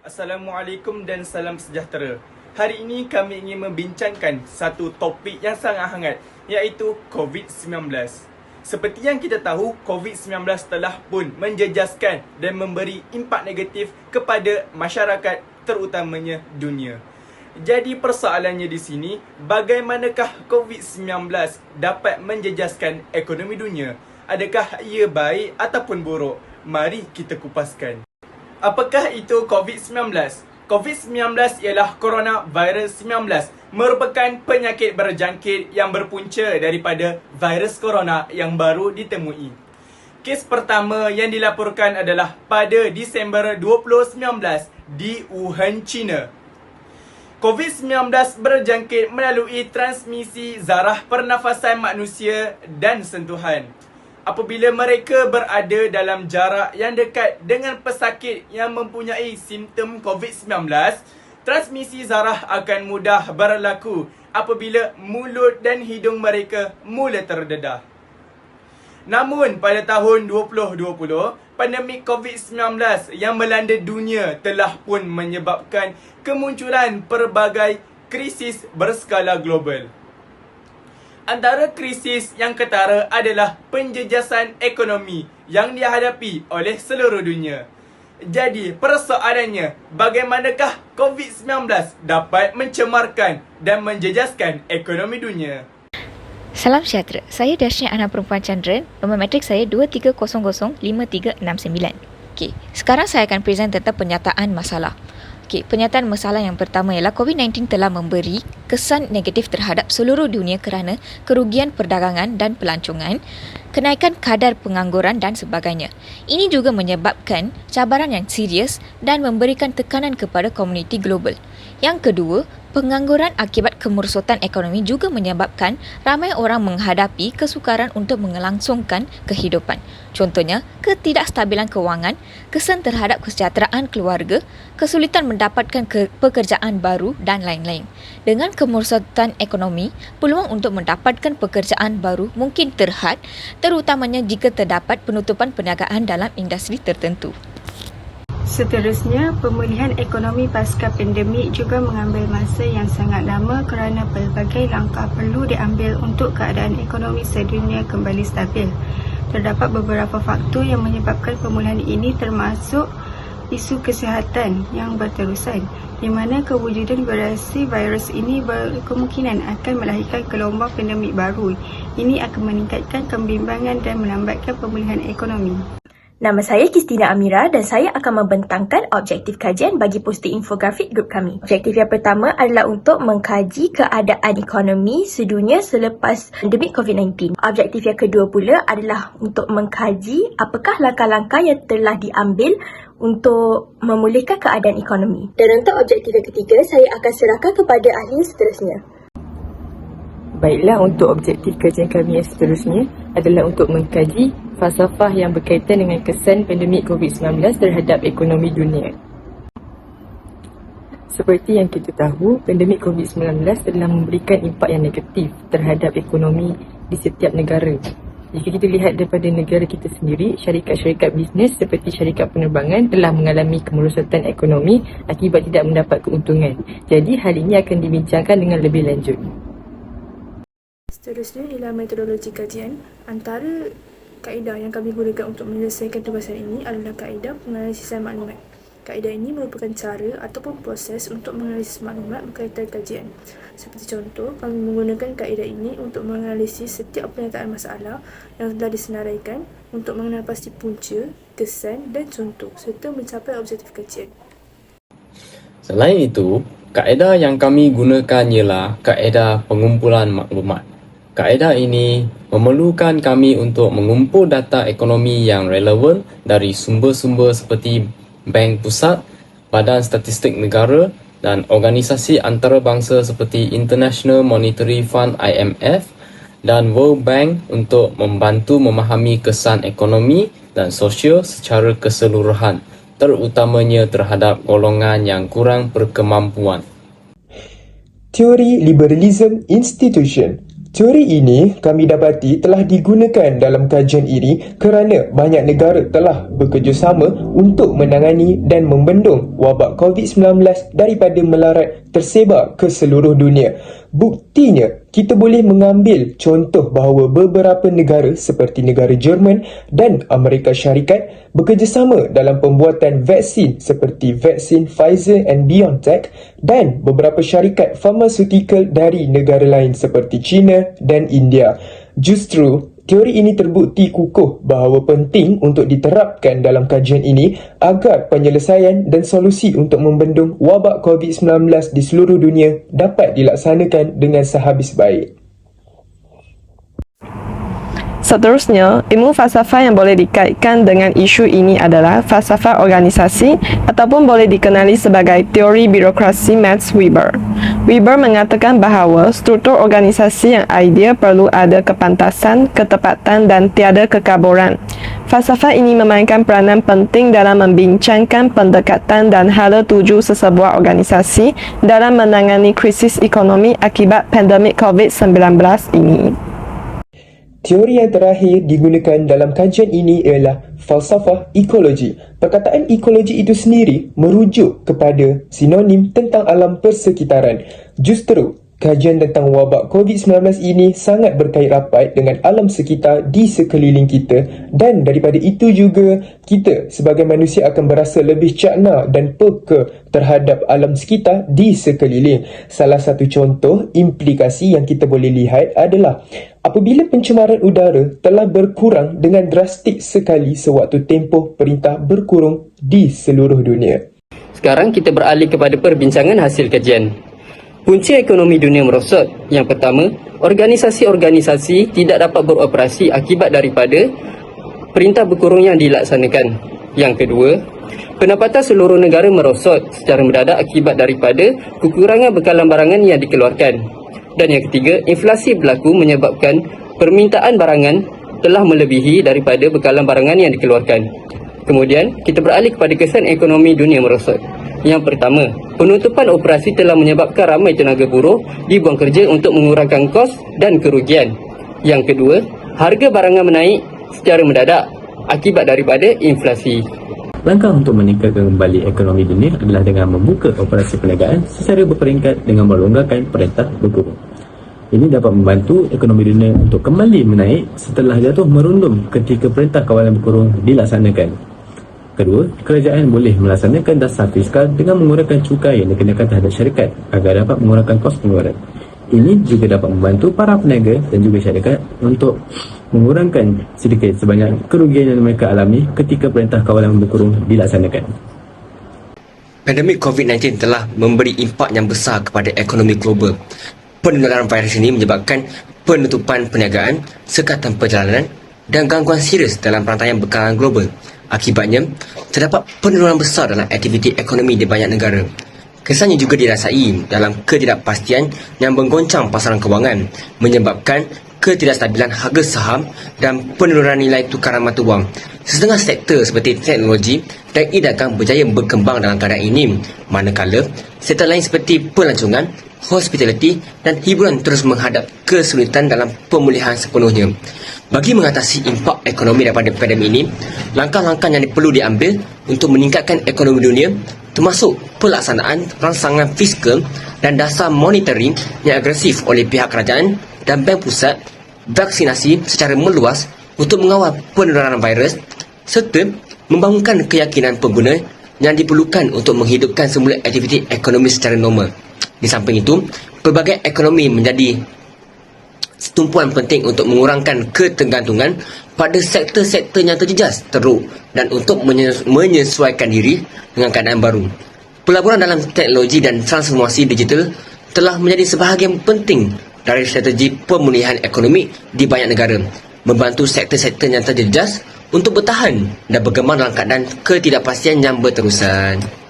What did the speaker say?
Assalamualaikum dan salam sejahtera. Hari ini kami ingin membincangkan satu topik yang sangat hangat, iaitu COVID-19. Seperti yang kita tahu, COVID-19 telah pun menjejaskan dan memberi impak negatif kepada masyarakat, terutamanya dunia. Jadi persoalannya di sini, bagaimanakah COVID-19 dapat menjejaskan ekonomi dunia? Adakah ia baik ataupun buruk? Mari kita kupaskan. Apakah itu COVID-19? COVID-19 ialah Coronavirus 19, merupakan penyakit berjangkit yang berpunca daripada virus corona yang baru ditemui. Kes pertama yang dilaporkan adalah pada Disember 2019 di Wuhan, China. COVID-19 berjangkit melalui transmisi zarah pernafasan manusia dan sentuhan. Apabila mereka berada dalam jarak yang dekat dengan pesakit yang mempunyai simptom COVID-19, transmisi zarah akan mudah berlaku apabila mulut dan hidung mereka mula terdedah. Namun pada tahun 2020, pandemik COVID-19 yang melanda dunia telah pun menyebabkan kemunculan pelbagai krisis berskala global. Antara krisis yang ketara adalah penjejasan ekonomi yang dihadapi oleh seluruh dunia. Jadi, persoalannya, bagaimanakah COVID-19 dapat mencemarkan dan menjejaskan ekonomi dunia? Salam sejahtera. Saya Dashni Ana Perempuan Chandran. Nombor matrik saya 23005369. Okey, sekarang saya akan present tentang penyataan masalah. Okey, penyataan masalah yang pertama ialah COVID-19 telah memberi kesan negatif terhadap seluruh dunia kerana kerugian perdagangan dan pelancongan, kenaikan kadar pengangguran dan sebagainya. Ini juga menyebabkan cabaran yang serius dan memberikan tekanan kepada komuniti global. Yang kedua, pengangguran akibat kemerosotan ekonomi juga menyebabkan ramai orang menghadapi kesukaran untuk melangsungkan kehidupan. Contohnya, ketidakstabilan kewangan, kesan terhadap kesejahteraan keluarga, kesulitan mendapatkan pekerjaan baru dan lain-lain. Dengan kemerosotan ekonomi, peluang untuk mendapatkan pekerjaan baru mungkin terhad, terutamanya jika terdapat penutupan perniagaan dalam industri tertentu. Seterusnya, pemulihan ekonomi pasca pandemik juga mengambil masa yang sangat lama kerana pelbagai langkah perlu diambil untuk keadaan ekonomi sedunia kembali stabil. Terdapat beberapa faktor yang menyebabkan pemulihan ini, termasuk isu kesihatan yang berterusan, di mana kewujudan variasi virus ini berkemungkinan akan melahirkan gelombang pandemik baru. Ini akan meningkatkan kebimbangan dan melambatkan pemulihan ekonomi. Nama saya Kristina Amira dan saya akan membentangkan objektif kajian bagi poster infografik grup kami. Objektif yang pertama adalah untuk mengkaji keadaan ekonomi sedunia selepas pandemik COVID-19. Objektif yang kedua pula adalah untuk mengkaji apakah langkah-langkah yang telah diambil untuk memulihkan keadaan ekonomi. Dan untuk objektif yang ketiga, saya akan serahkan kepada ahli seterusnya. Baiklah, untuk objektif kajian kami yang seterusnya adalah untuk mengkaji falsafah yang berkaitan dengan kesan pandemik COVID-19 terhadap ekonomi dunia. Seperti yang kita tahu, pandemik COVID-19 telah memberikan impak yang negatif terhadap ekonomi di setiap negara. Jika kita lihat daripada negara kita sendiri, syarikat-syarikat bisnes seperti syarikat penerbangan telah mengalami kemerosotan ekonomi akibat tidak mendapat keuntungan. Jadi hal ini akan dibincangkan dengan lebih lanjut. Seterusnya ialah metodologi kajian. Antara kaedah yang kami gunakan untuk menyelesaikan tugasan ini adalah kaedah penganalisan maklumat. Kaedah ini merupakan cara ataupun proses untuk menganalisis maklumat berkaitan kajian. Seperti contoh, kami menggunakan kaedah ini untuk menganalisis setiap pernyataan masalah yang telah disenaraikan untuk mengenal pasti punca, kesan dan contoh serta mencapai objektif kajian. Selain itu, kaedah yang kami gunakan ialah kaedah pengumpulan maklumat. Kaedah ini memerlukan kami untuk mengumpul data ekonomi yang relevan dari sumber-sumber seperti Bank Pusat, Badan Statistik Negara dan organisasi antarabangsa seperti International Monetary Fund IMF dan World Bank untuk membantu memahami kesan ekonomi dan sosial secara keseluruhan, terutamanya terhadap golongan yang kurang berkemampuan. Teori Liberalism Institution Teori ini kami dapati telah digunakan dalam kajian ini kerana banyak negara telah bekerjasama untuk menangani dan membendung wabak COVID-19 daripada melarat tersebar ke seluruh dunia. Buktinya, kita boleh mengambil contoh bahawa beberapa negara seperti negara Jerman dan Amerika Syarikat bekerjasama dalam pembuatan vaksin seperti vaksin Pfizer and BioNTech dan beberapa syarikat farmaseutical dari negara lain seperti China dan India. Justru, teori ini terbukti kukuh bahawa penting untuk diterapkan dalam kajian ini agar penyelesaian dan solusi untuk membendung wabak COVID-19 di seluruh dunia dapat dilaksanakan dengan sehabis baik. Seterusnya, ilmu falsafah yang boleh dikaitkan dengan isu ini adalah falsafah organisasi ataupun boleh dikenali sebagai teori birokrasi Max Weber. Weber mengatakan bahawa struktur organisasi yang ideal perlu ada kepantasan, ketepatan dan tiada kekaburan. Falsafah ini memainkan peranan penting dalam membincangkan pendekatan dan hala tuju sesebuah organisasi dalam menangani krisis ekonomi akibat pandemik COVID-19 ini. Teori yang terakhir digunakan dalam kajian ini ialah falsafah ekologi. Perkataan ekologi itu sendiri merujuk kepada sinonim tentang alam persekitaran. Justru, kajian tentang wabak COVID-19 ini sangat berkait rapat dengan alam sekitar di sekeliling kita dan daripada itu juga kita sebagai manusia akan berasa lebih cakna dan peka terhadap alam sekitar di sekeliling. Salah satu contoh implikasi yang kita boleh lihat adalah apabila pencemaran udara telah berkurang dengan drastik sekali sewaktu tempoh perintah berkurung di seluruh dunia. Sekarang kita beralih kepada perbincangan hasil kajian. Punca ekonomi dunia merosot. Yang pertama, organisasi-organisasi tidak dapat beroperasi akibat daripada perintah berkurung yang dilaksanakan. Yang kedua, pendapatan seluruh negara merosot secara mendadak akibat daripada kekurangan bekalan barangan yang dikeluarkan. Dan yang ketiga, inflasi berlaku menyebabkan permintaan barangan telah melebihi daripada bekalan barangan yang dikeluarkan. Kemudian, kita beralih kepada kesan ekonomi dunia merosot. Yang pertama, penutupan operasi telah menyebabkan ramai tenaga buruh dibuang kerja untuk mengurangkan kos dan kerugian. Yang kedua, harga barangan menaik secara mendadak akibat daripada inflasi. Langkah untuk meningkatkan kembali ekonomi dunia adalah dengan membuka operasi perniagaan secara berperingkat dengan melonggarkan perintah berkurung. Ini dapat membantu ekonomi dunia untuk kembali menaik setelah jatuh merundum ketika perintah kawalan berkurung dilaksanakan. Kedua, kerajaan boleh melaksanakan dasar fiskal dengan mengurangkan cukai yang dikenakan terhadap syarikat agar dapat mengurangkan kos pengeluaran. Ini juga dapat membantu para peniaga dan juga syarikat untuk mengurangkan sedikit sebanyak kerugian yang mereka alami ketika perintah kawalan berkurung dilaksanakan. Pandemik COVID-19 telah memberi impak yang besar kepada ekonomi global. Penularan virus ini menyebabkan penutupan perniagaan, sekatan perjalanan dan gangguan serius dalam perantaian bekalan global. Akibatnya, terdapat penurunan besar dalam aktiviti ekonomi di banyak negara. Kesannya juga dirasai dalam ketidakpastian yang menggoncang pasaran kewangan, menyebabkan ketidakstabilan harga saham dan penurunan nilai tukaran mata wang. Setengah sektor seperti teknologi dan dagang berjaya berkembang dalam keadaan ini, manakala sektor lain seperti pelancongan, hospitality dan hiburan terus menghadap kesulitan dalam pemulihan sepenuhnya. Bagi mengatasi impak ekonomi daripada pandemik ini, langkah-langkah yang perlu diambil untuk meningkatkan ekonomi dunia termasuk pelaksanaan rangsangan fiskal dan dasar monetary yang agresif oleh pihak kerajaan dan bank pusat, vaksinasi secara meluas untuk mengawal penularan virus serta membangunkan keyakinan pengguna yang diperlukan untuk menghidupkan semula aktiviti ekonomi secara normal. Di samping itu, pelbagai ekonomi menjadi tumpuan penting untuk mengurangkan ketergantungan pada sektor-sektor yang terjejas teruk dan untuk menyesuaikan diri dengan keadaan baru. Pelaburan dalam teknologi dan transformasi digital telah menjadi sebahagian penting dari strategi pemulihan ekonomi di banyak negara, membantu sektor-sektor yang terjejas untuk bertahan dan berkembang dalam keadaan ketidakpastian yang berterusan.